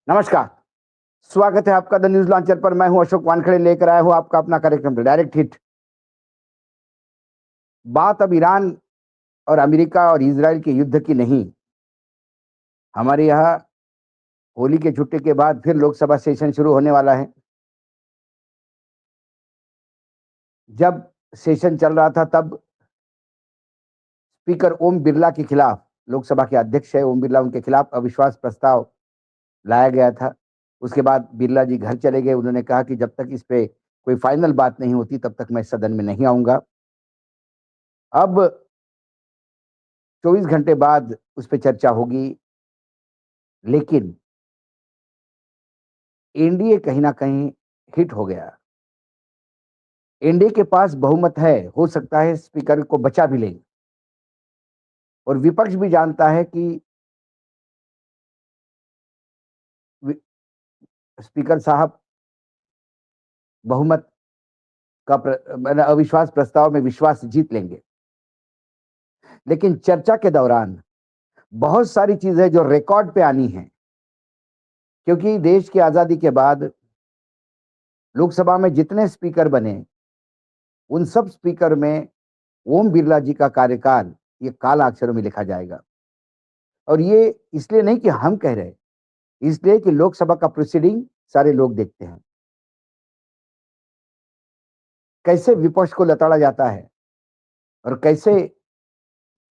नमस्कार। स्वागत है आपका द न्यूज लॉन्चर पर। मैं हूं अशोक वानखड़े, लेकर आया हूं आपका अपना कार्यक्रम डायरेक्ट हिट। बात अब ईरान और अमेरिका और इजराइल के युद्ध की नहीं। हमारे यहाँ होली के छुट्टी के बाद फिर लोकसभा सेशन शुरू होने वाला है। जब सेशन चल रहा था तब स्पीकर ओम बिरला के खिलाफ, लोकसभा के अध्यक्ष है ओम बिरला, उनके खिलाफ अविश्वास प्रस्ताव लाया गया था। उसके बाद बिरला जी घर चले गए। उन्होंने कहा कि जब तक इस पे कोई फाइनल बात नहीं होती तब तक मैं सदन में नहीं आऊंगा। अब 24 घंटे बाद उस पर चर्चा होगी, लेकिन एनडीए कहीं ना कहीं हिट हो गया। एनडीए के पास बहुमत है, हो सकता है स्पीकर को बचा भी लें, और विपक्ष भी जानता है कि स्पीकर साहब बहुमत का अविश्वास प्रस्ताव में विश्वास जीत लेंगे। लेकिन चर्चा के दौरान बहुत सारी चीजें जो रिकॉर्ड पे आनी है, क्योंकि देश की आजादी के बाद लोकसभा में जितने स्पीकर बने उन सब स्पीकर में ओम बिरला जी का कार्यकाल ये काला अक्षरों में लिखा जाएगा। और ये इसलिए नहीं कि हम कह रहे, इसलिए कि लोकसभा का प्रोसीडिंग सारे लोग देखते हैं, कैसे विपक्ष को लताड़ा जाता है और कैसे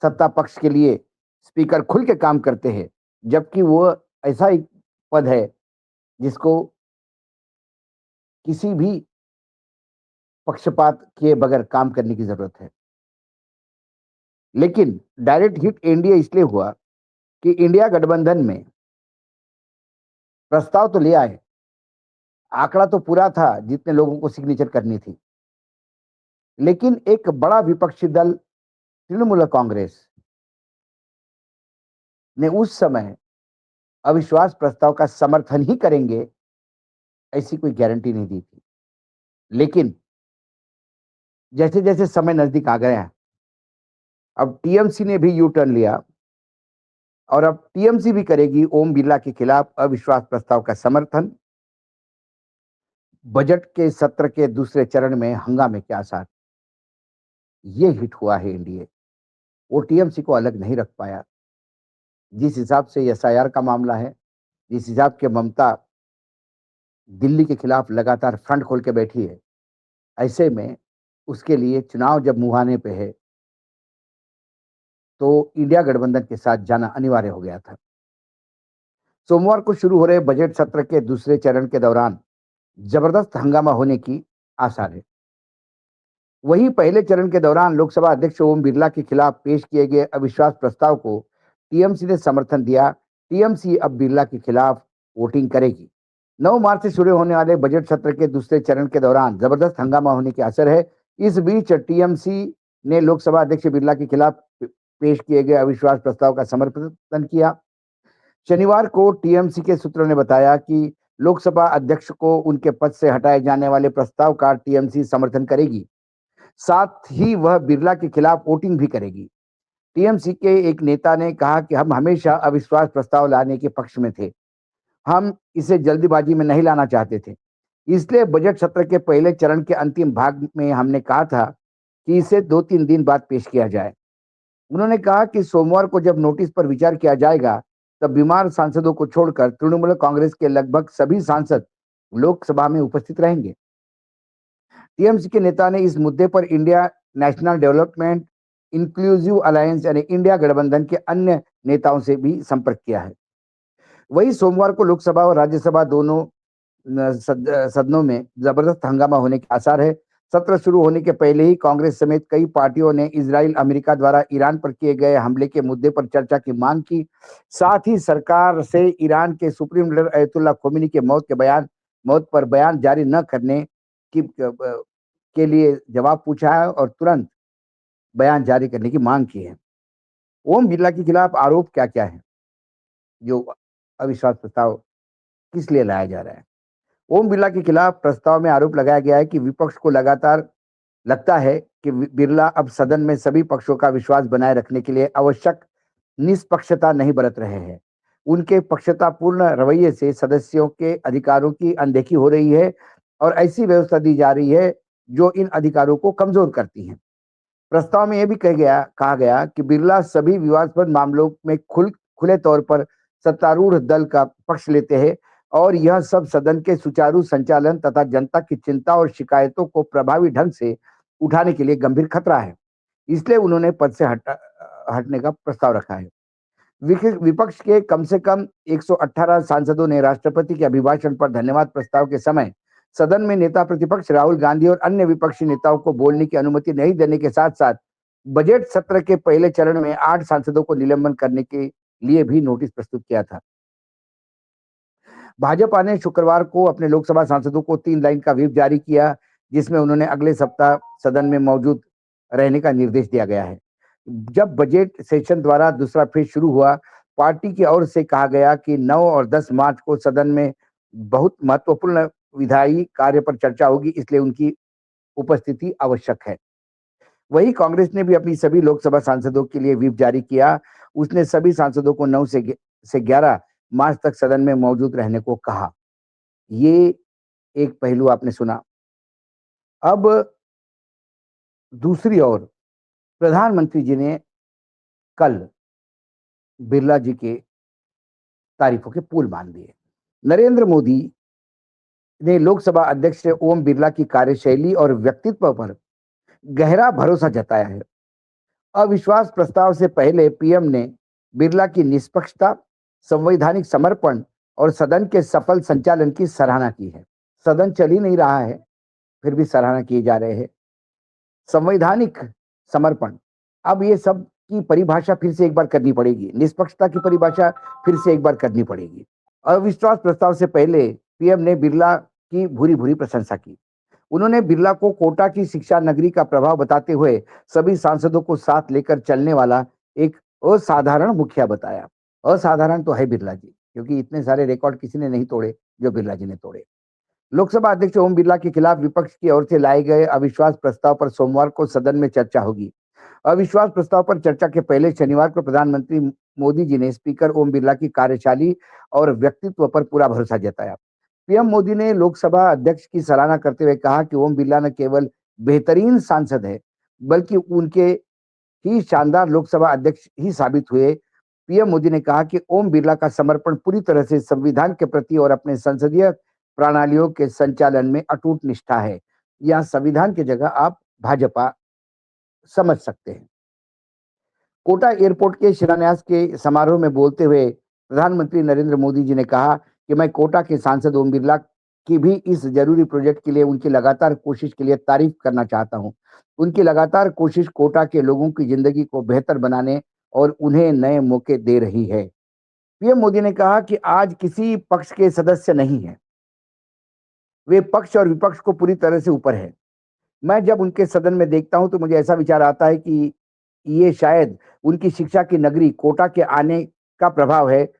सत्ता पक्ष के लिए स्पीकर खुल के काम करते हैं, जबकि वो ऐसा एक पद है जिसको किसी भी पक्षपात किए बगैर काम करने की जरूरत है। लेकिन डायरेक्ट हिट एनडीए इसलिए हुआ कि इंडिया गठबंधन में प्रस्ताव तो ले आए, आंकड़ा तो पूरा था जितने लोगों को सिग्नेचर करनी थी, लेकिन एक बड़ा विपक्षी दल तृणमूल कांग्रेस ने उस समय अविश्वास प्रस्ताव का समर्थन ही करेंगे ऐसी कोई गारंटी नहीं दी थी। लेकिन जैसे जैसे समय नजदीक आ गया, अब टीएमसी ने भी यू टर्न लिया और अब टीएमसी भी करेगी ओम बिरला के खिलाफ अविश्वास प्रस्ताव का समर्थन। बजट के सत्र के दूसरे चरण में हंगामे के आसार। ये हिट हुआ है एनडीए। वो टीएमसी को अलग नहीं रख पाया। जिस हिसाब से एसआईआर का मामला है, जिस हिसाब के ममता दिल्ली के खिलाफ लगातार फ्रंट खोल के बैठी है, ऐसे में उसके लिए चुनाव जब मुहाने पे है तो इंडिया गठबंधन के साथ जाना अनिवार्य हो गया था। सोमवार को शुरू हो रहे बजट सत्र के दूसरे चरण के दौरान जबरदस्त हंगामा होने की आसार है। वहीं पहले चरण के दौरान लोकसभा अध्यक्ष ओम बिरला के खिलाफ पेश किए गए अविश्वास प्रस्ताव को टीएमसी ने समर्थन दिया। टीएमसी अब बिरला के खिलाफ वोटिंग करेगी। 9 मार्च से शुरू होने वाले बजट सत्र के दूसरे चरण के दौरान जबरदस्त हंगामा होने के असर है। इस बीच टीएमसी ने लोकसभा अध्यक्ष बिरला के खिलाफ पेश किए गए अविश्वास प्रस्ताव का समर्थन किया। शनिवार को टीएमसी के सूत्रों ने बताया कि लोकसभा अध्यक्ष को उनके पद से हटाए जाने वाले प्रस्ताव का टीएमसी समर्थन करेगी। साथ ही वह बिरला के खिलाफ वोटिंग भी करेगी। टीएमसी के एक नेता ने कहा कि हम हमेशा अविश्वास प्रस्ताव लाने के पक्ष में थे। हम इसे जल्दीबाजी में नहीं लाना चाहते थे। इसलिए बजट सत्र के पहले चरण के अंतिम भाग में हमने कहा था कि इसे 2-3 दिन बाद पेश किया जाए। उन्होंने कहा कि सोमवार को जब नोटिस पर विचार किया जाएगा तब बीमार सांसदों को छोड़कर तृणमूल कांग्रेस के लगभग सभी सांसद लोकसभा में उपस्थित रहेंगे। टीएमसी के नेता ने इस मुद्दे पर India national development inclusive alliance यानी इंडिया गठबंधन के अन्य नेताओं से भी संपर्क किया है। वही सोमवार को लोकसभा और राज्यसभा दोनों सदनों में जबरदस्त हंगामा होने के आसार है। सत्र शुरू होने के पहले ही कांग्रेस समेत कई पार्टियों ने इजराइल अमेरिका द्वारा ईरान पर किए गए हमले के मुद्दे पर चर्चा की मांग की। साथ ही सरकार से ईरान के सुप्रीम लीडर अयतुल्ला खोमेनी के मौत पर बयान जारी न करने की के लिए जवाब पूछा है और तुरंत बयान जारी करने की मांग की है। ओम बिरला के खिलाफ आरोप क्या क्या है, जो अविश्वास प्रस्ताव किस लिए लाया जा रहा है? ओम बिरला के खिलाफ प्रस्ताव में आरोप लगाया गया है कि विपक्ष को लगातार लगता है कि बिरला अब सदन में सभी पक्षों का विश्वास बनाए रखने के लिए आवश्यक निष्पक्षता नहीं बरत रहे हैं। उनके पक्षतापूर्ण रवैये से सदस्यों के अधिकारों की अनदेखी हो रही है और ऐसी व्यवस्था दी जा रही है जो इन अधिकारों को कमजोर करती है। प्रस्ताव में यह भी कहा गया कि बिरला सभी विवादास्पद मामलों में खुले तौर पर सत्तारूढ़ दल का पक्ष लेते हैं और यह सब सदन के सुचारू संचालन तथा जनता की चिंता और शिकायतों को प्रभावी ढंग से उठाने के लिए गंभीर खतरा है। इसलिए उन्होंने पद से हटने का प्रस्ताव रखा है। विपक्ष के कम से कम 118 सांसदों ने राष्ट्रपति के अभिभाषण पर धन्यवाद प्रस्ताव के समय सदन में नेता प्रतिपक्ष राहुल गांधी और अन्य विपक्षी नेताओं को बोलने की अनुमति नहीं देने के साथ साथ बजट सत्र के पहले चरण में 8 सांसदों को निलंबन करने के लिए भी नोटिस प्रस्तुत किया था। भाजपा ने शुक्रवार को अपने लोकसभा सांसदों को 3 लाइन का व्हिप जारी किया, जिसमें उन्होंने अगले सप्ताह सदन में मौजूद रहने का निर्देश दिया गया है। जब बजट सेशन द्वारा दूसरा फेज शुरू हुआ, पार्टी की ओर से कहा गया कि 9 और 10 मार्च को सदन में बहुत महत्वपूर्ण विधायी कार्य पर चर्चा होगी, इसलिए उनकी उपस्थिति आवश्यक है। वहीं कांग्रेस ने भी अपनी सभी लोकसभा सांसदों के लिए व्हिप जारी किया। उसने सभी सांसदों को 9 से 11 मार्च तक सदन में मौजूद रहने को कहा। ये एक पहलू आपने सुना। अब दूसरी ओर प्रधानमंत्री जी ने कल बिरला जी के तारीफों के पुल बांध दिए। नरेंद्र मोदी ने लोकसभा अध्यक्ष ओम बिरला की कार्यशैली और व्यक्तित्व पर गहरा भरोसा जताया है। अविश्वास प्रस्ताव से पहले पीएम ने बिरला की निष्पक्षता, संवैधानिक समर्पण और सदन के सफल संचालन की सराहना की है। सदन चल ही नहीं रहा है, फिर भी सराहना किए जा रहे हैं। संवैधानिक समर्पण, अब ये सब की परिभाषा फिर से एक बार करनी पड़ेगी। निष्पक्षता की परिभाषा फिर से एक बार करनी पड़ेगी। अविश्वास प्रस्ताव से पहले पीएम ने बिरला की भूरी प्रशंसा की। उन्होंने बिरला को कोटा की शिक्षा नगरी का प्रभाव बताते हुए सभी सांसदों को साथ लेकर चलने वाला एक असाधारण मुखिया बताया। असाधारण तो है बिरला जी, क्योंकि इतने सारे रिकॉर्ड किसी ने नहीं तोड़े जो बिरला जी ने तोड़े। लोकसभा अध्यक्ष ओम बिरला के खिलाफ विपक्ष की ओर से लाए गए अविश्वास प्रस्ताव पर सोमवार को सदन में चर्चा होगी। अविश्वास प्रस्ताव पर चर्चा के पहले शनिवार को प्रधानमंत्री मोदी जी ने स्पीकर ओम बिरला की कार्यशैली और व्यक्तित्व पर पूरा भरोसा जताया। पीएम मोदी ने लोकसभा अध्यक्ष की सराहना करते हुए कहा कि ओम बिरला न केवल बेहतरीन सांसद है, बल्कि उनके ही शानदार लोकसभा अध्यक्ष ही साबित हुए। पीएम मोदी ने कहा कि ओम बिरला का समर्पण पूरी तरह से संविधान के प्रति और अपने संसदीय प्रणालियों के संचालन में अटूट निष्ठा है। यहाँ संविधान की जगह आप भाजपा समझ सकते हैं। कोटा एयरपोर्ट के शिलान्यास के समारोह में बोलते हुए प्रधानमंत्री नरेंद्र मोदी जी ने कहा कि मैं कोटा के सांसद ओम बिरला की भी इस जरूरी प्रोजेक्ट के लिए उनकी लगातार कोशिश के लिए तारीफ करना चाहता हूं। उनकी लगातार कोशिश कोटा के लोगों की जिंदगी को बेहतर बनाने और उन्हें नए मौके दे रही है। पीएम मोदी ने कहा कि आज किसी पक्ष के सदस्य नहीं है, वे पक्ष और विपक्ष को पूरी तरह से ऊपर है। मैं जब उनके सदन में देखता हूं तो मुझे ऐसा विचार आता है कि ये शायद उनकी शिक्षा की नगरी कोटा के आने का प्रभाव है।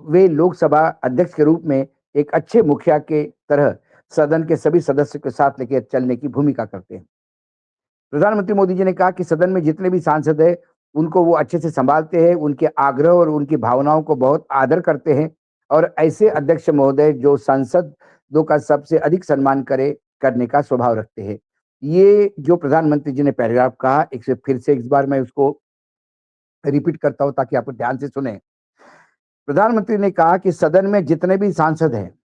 वे लोकसभा अध्यक्ष के रूप में एक अच्छे मुखिया के तरह सदन के सभी सदस्यों के साथ लेकर चलने की भूमिका करते हैं। प्रधानमंत्री मोदी जी ने कहा कि सदन में जितने भी सांसद हैं, उनको वो अच्छे से संभालते हैं, उनके आग्रह और उनकी भावनाओं को बहुत आदर करते हैं और ऐसे अध्यक्ष महोदय जो सांसदों का सबसे अधिक सम्मान करने का स्वभाव रखते हैं। ये जो प्रधानमंत्री जी ने पैराग्राफ कहा, फिर से एक बार मैं उसको रिपीट करता हूं ताकि आप ध्यान से सुने। प्रधानमंत्री ने कहा कि सदन में जितने भी सांसद हैं,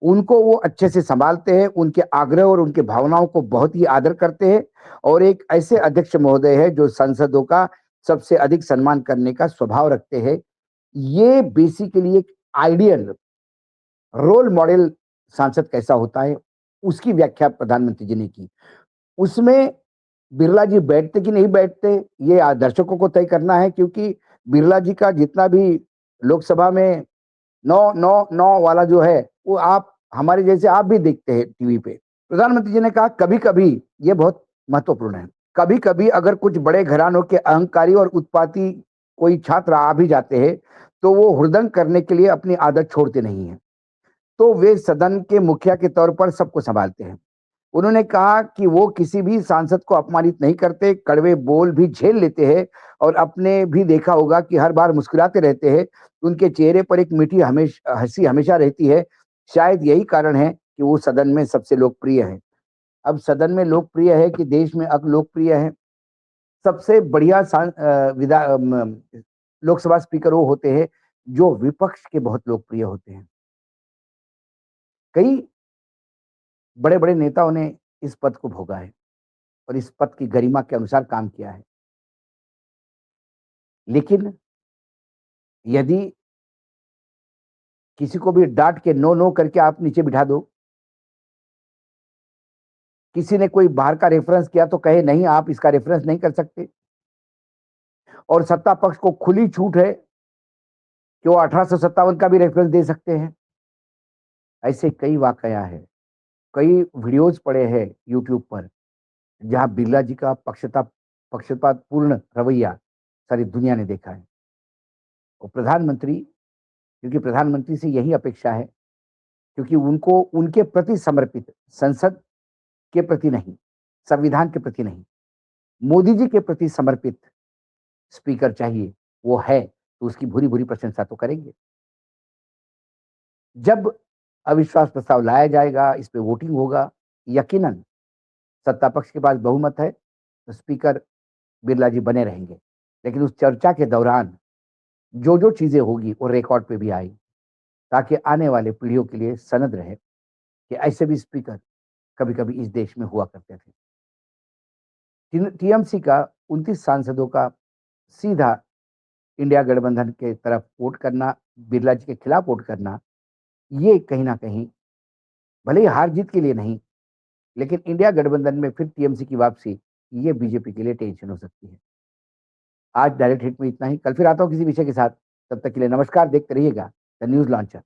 उनको वो अच्छे से संभालते हैं, उनके आग्रह और उनके भावनाओं को बहुत ही आदर करते हैं और एक ऐसे अध्यक्ष महोदय है जो सांसदों का सबसे अधिक सम्मान करने का स्वभाव रखते हैं। ये बेसिकली एक आइडियल रोल मॉडल सांसद कैसा होता है, उसकी व्याख्या प्रधानमंत्री जी ने की। उसमें बिरला जी बैठते कि नहीं बैठते, ये दर्शकों को तय करना है, क्योंकि बिरला जी का जितना भी लोकसभा में 9 वाला जो है, वो आप हमारे जैसे आप भी देखते हैं टीवी पे। प्रधानमंत्री जी ने कहा कभी-कभी, ये बहुत महत्वपूर्ण है, कभी-कभी अगर कुछ बड़े घरानों के अहंकारी और उत्पाती कोई छात्र आ भी जाते हैं, तो वो हुड़दंग करने के लिए अपनी आदत छोड़ते नहीं है। तो वे सदन के मुखिया के तौर पर सबको संभालते हैं। उन्होंने कहा कि वो किसी भी सांसद को अपमानित नहीं करते, कड़वे बोल भी झेल लेते हैं और आपने भी देखा होगा कि हर बार मुस्कुराते रहते हैं। उनके चेहरे पर एक मीठी हँसी हमेशा रहती है। शायद यही कारण है कि वो सदन में सबसे लोकप्रिय हैं। अब सदन में लोकप्रिय है कि देश में अब लोकप्रिय है। सबसे बढ़िया लोकसभा स्पीकर वो होते हैं जो विपक्ष के बहुत लोकप्रिय होते हैं। कई बड़े-बड़े नेताओं ने इस पद को भोगा है और इस पद की गरिमा के अनुसार काम किया है। लेकिन यदि किसी को भी डाँट के नो, नो करके आप नीचे बिठा दो, किसी ने कोई बाहर का रेफ़रेंस किया तो कहे नहीं आप इसका रेफ़रेंस नहीं कर सकते और सत्ता पक्ष को खुली छूट है कि वो 1857 का भी रेफ़रेंस दे सकते हैं। ऐसे कई वाकया है, कई वीडियोज़ पड़े हैं यूट्यूब पर, जहाँ बिरला जी का पक्षपातपूर्ण रवैया सारी दुनिया ने देखा है। और प्रधानमंत्री क्योंकि प्रधानमंत्री से यही अपेक्षा है, क्योंकि उनको उनके प्रति समर्पित संसद के प्रति नहीं, संविधान के प्रति नहीं, मोदी जी के प्रति समर्पित स्पीकर चाहिए, वो है, तो उसकी भूरी-भूरी प्रशंसा तो करेंगे। जब अविश्वास प्रस्ताव लाया जाएगा, इस पे वोटिंग होगा, यकीनन सत्ता पक्ष के पास बहुमत है, तो स्पीकर बिरला जी बने रहेंगे। लेकिन उस चर्चा के दौरान जो-जो चीज़ें होगी, वो रिकॉर्ड पे भी आएगी, ताकि आने वाले पीढ़ियों के लिए सनद रहे कि ऐसे भी स्पीकर कभी-कभी इस देश में हुआ करते थे। टीएमसी का 29 सांसदों का सीधा इंडिया गठबंधन के तरफ वोट करना, बिरला जी के खिलाफ वोट करना, ये कहीं न कहीं भले ही हार-जीत के लिए नहीं, लेकिन इंडिया गठबंधन में फिर टीएमसी की वापसी, ये बीजेपी के लिए टेंशन हो सकती है। आज डायरेक्ट हिट में इतना ही, कल फिर आता हूँ किसी विषय के साथ, तब तक के लिए नमस्कार, देखते रहिएगा द न्यूज़ लॉन्चर।